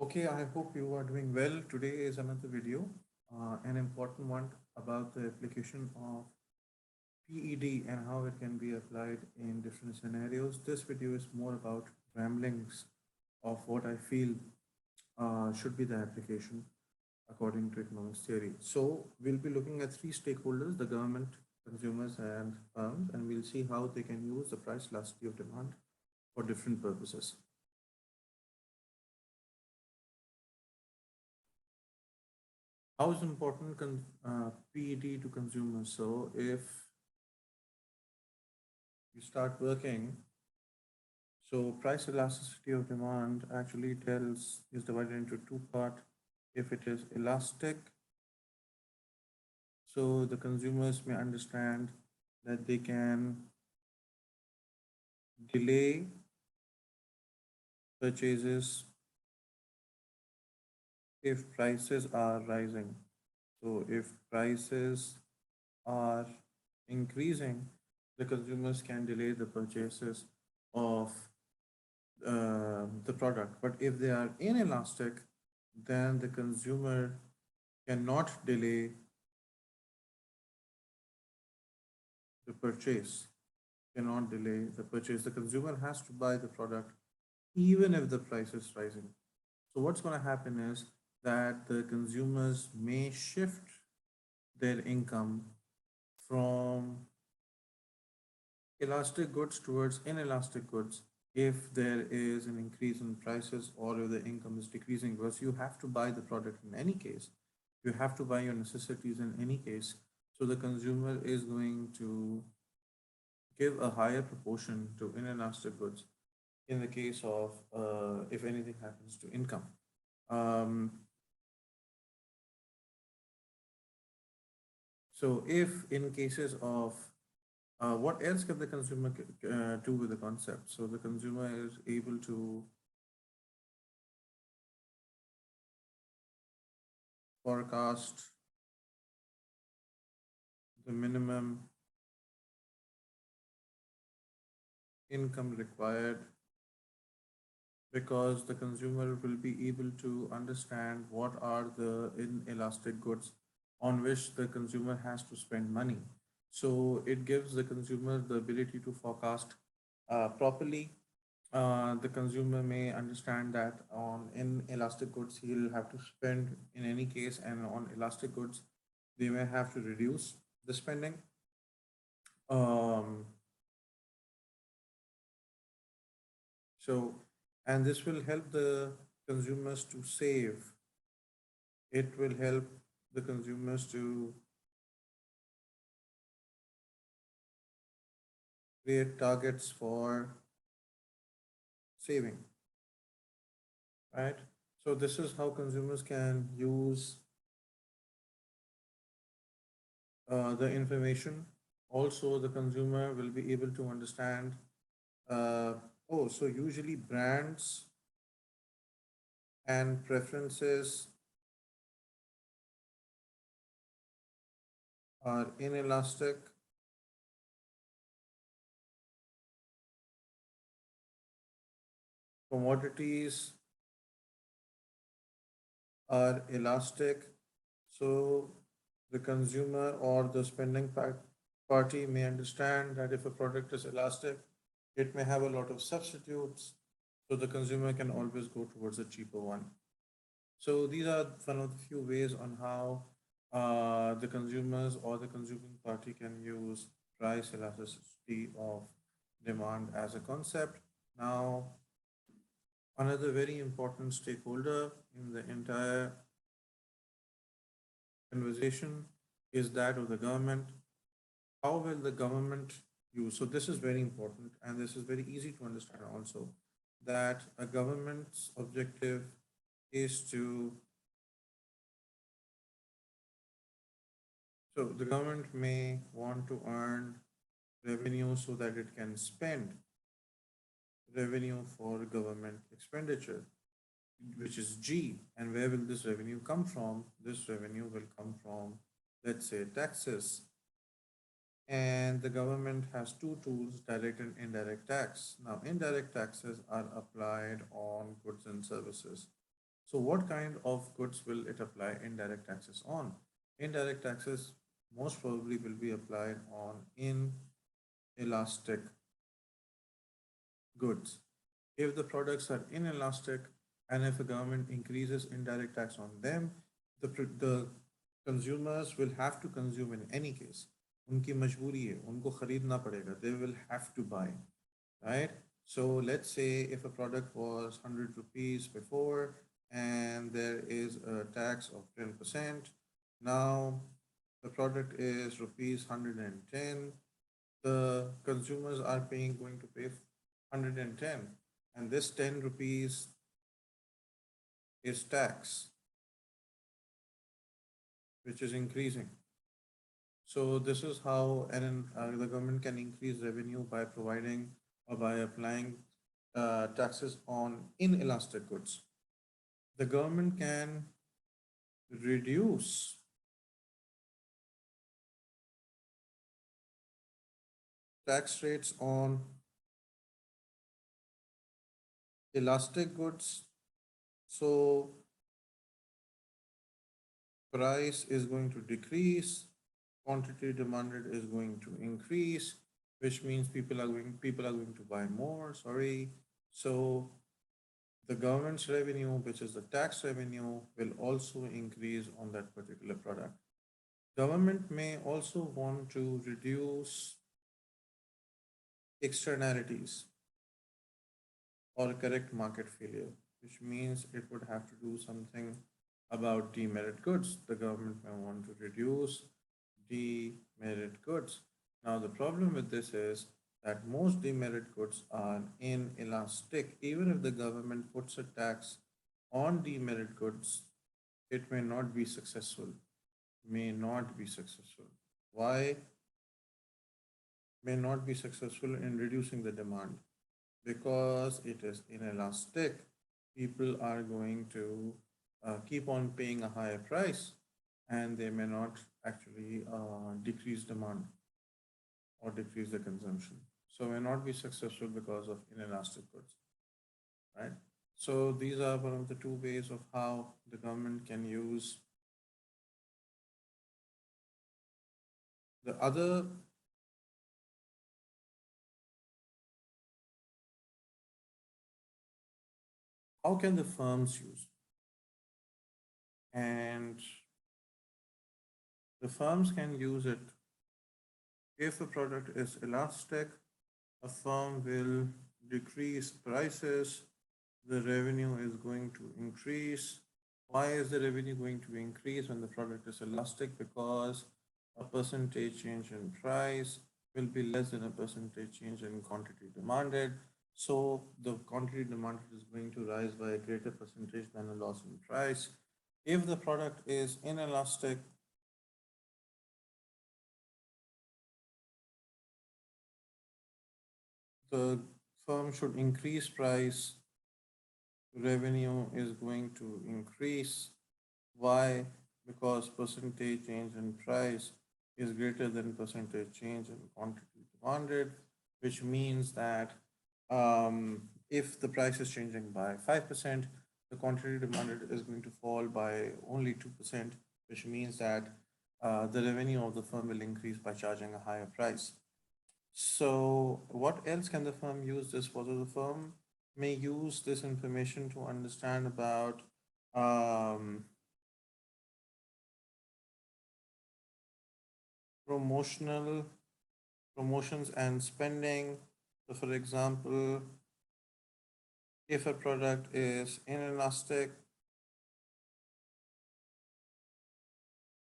Okay, I hope you are doing well. Today is another video, an important one about the application of PED and how it can be applied in different scenarios. This video is more about ramblings of what I feel should be the application according to economics theory. So we'll be looking at three stakeholders, the government, consumers, and firms, and we'll see how they can use the price elasticity of demand for different purposes. How is important PET to consumers? So if you start working, so price elasticity of demand actually tells is divided into two part. If it is elastic, so the consumers may understand that they can delay purchases if prices are rising. So if prices are increasing, the consumers can delay the purchases of the product. But if they are inelastic, then the consumer cannot delay the purchase, cannot delay the purchase. The consumer has to buy the product even if the price is rising. So what's going to happen is that the consumers may shift their income from elastic goods towards inelastic goods if there is an increase in prices or if the income is decreasing, because you have to buy the product in any case, you have to buy your necessities in any case. So the consumer is going to give a higher proportion to inelastic goods in the case of if anything happens to income. um, so if in cases of what else can the consumer do with the concept? So the consumer is able to forecast the minimum income required, because the consumer will be able to understand what are the inelastic goods on which the consumer has to spend money. So it gives the consumer the ability to forecast properly. The consumer may understand that on inelastic goods he'll have to spend in any case, and on elastic goods they may have to reduce the spending. Um, so, and this will help the consumers to save. It will help the consumers to create targets for saving, right? So this is how consumers can use the information. Also, the consumer will be able to understand. Uh, oh, so usually brands and preferences are inelastic. Commodities are elastic. So the consumer or the spending party may understand that if a product is elastic, it may have a lot of substitutes. So the consumer can always go towards a cheaper one. So these are one of the few ways on how the consumers or the consuming party can use price elasticity of demand as a concept. Now, another very important stakeholder in the entire conversation is that of the government. How will the government use? So this is very important, and this is very easy to understand also, that a government's objective is to, so the government may want to earn revenue so that it can spend revenue for government expenditure, which is G. And where will this revenue come from? This revenue will come from, let's say, taxes. And the government has two tools, direct and indirect tax. Now, indirect taxes are applied on goods and services. So what kind of goods will it apply indirect taxes on? Indirect taxes most probably will be applied on inelastic goods. If the products are inelastic and if the government increases indirect tax on them, the consumers will have to consume in any case. उनकी मजबूरी है, उनको खरीदना पड़ेगा. They will have to buy, right? So let's say if a product was 100 rupees before and there is a tax of 10%, now the product is rupees 110, the consumers are paying going to pay 110, and this 10 rupees is tax which is increasing. So this is how the government can increase revenue by providing or by applying taxes on inelastic goods. The government can reduce tax rates on elastic goods. So price is going to decrease, quantity demanded is going to increase, which means people are going to buy more. Sorry. So the government's revenue, which is the tax revenue, will also increase on that particular product. Government may also want to reduce externalities or correct market failure, which means it would have to do something about demerit goods. The government may want to reduce demerit goods. Now, the problem with this is that most demerit goods are inelastic. Even if the government puts a tax on demerit goods, it may not be successful. May not be successful. Why may not be successful in reducing the demand? Because it is inelastic. People are going to keep on paying a higher price and they may not actually decrease demand or decrease the consumption. So may not be successful because of inelastic goods, right? So these are one of the two ways of how the government can use. The other, how can the firms use? And the firms can use it if a product is elastic, a firm will decrease prices, the revenue is going to increase. Why is the revenue going to increase when the product is elastic? Because a percentage change in price will be less than a percentage change in quantity demanded. So the quantity demanded is going to rise by a greater percentage than a loss in price. If the product is inelastic, the firm should increase price, revenue is going to increase. Why? Because percentage change in price is greater than percentage change in quantity demanded, which means that if the price is changing by 5%, the quantity demanded is going to fall by only 2%, which means that the revenue of the firm will increase by charging a higher price. So, what else can the firm use this for? So the firm may use this information to understand about um, promotional promotions and spending. So, for example, if a product is inelastic,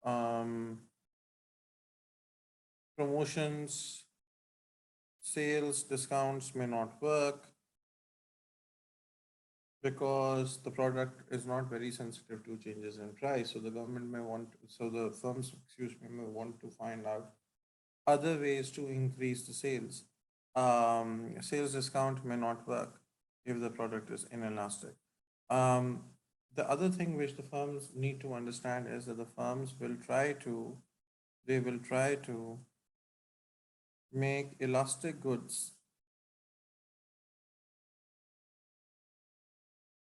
um, promotions, sales, discounts may not work because the product is not very sensitive to changes in price. So the government may want, so the firms, excuse me, may want to find out other ways to increase the sales. Sales discount may not work if the product is inelastic. Um, the other thing which the firms need to understand is that the firms will try to, they will try to make elastic goods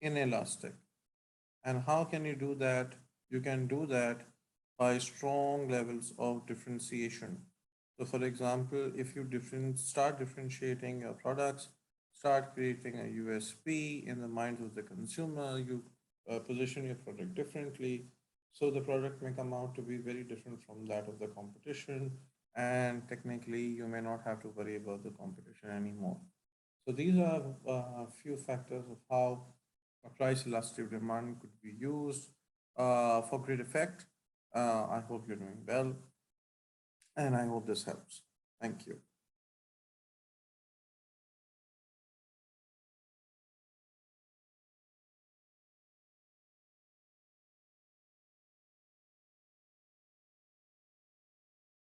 inelastic. And how can you do that? You can do that by strong levels of differentiation. So, for example, if you start differentiating your products, start creating a USP in the minds of the consumer, you position your product differently. So, the product may come out to be very different from that of the competition, and technically, you may not have to worry about the competition anymore. So, these are a few factors of how a price elastic demand could be used for great effect. I hope you're doing well, and I hope this helps. Thank you.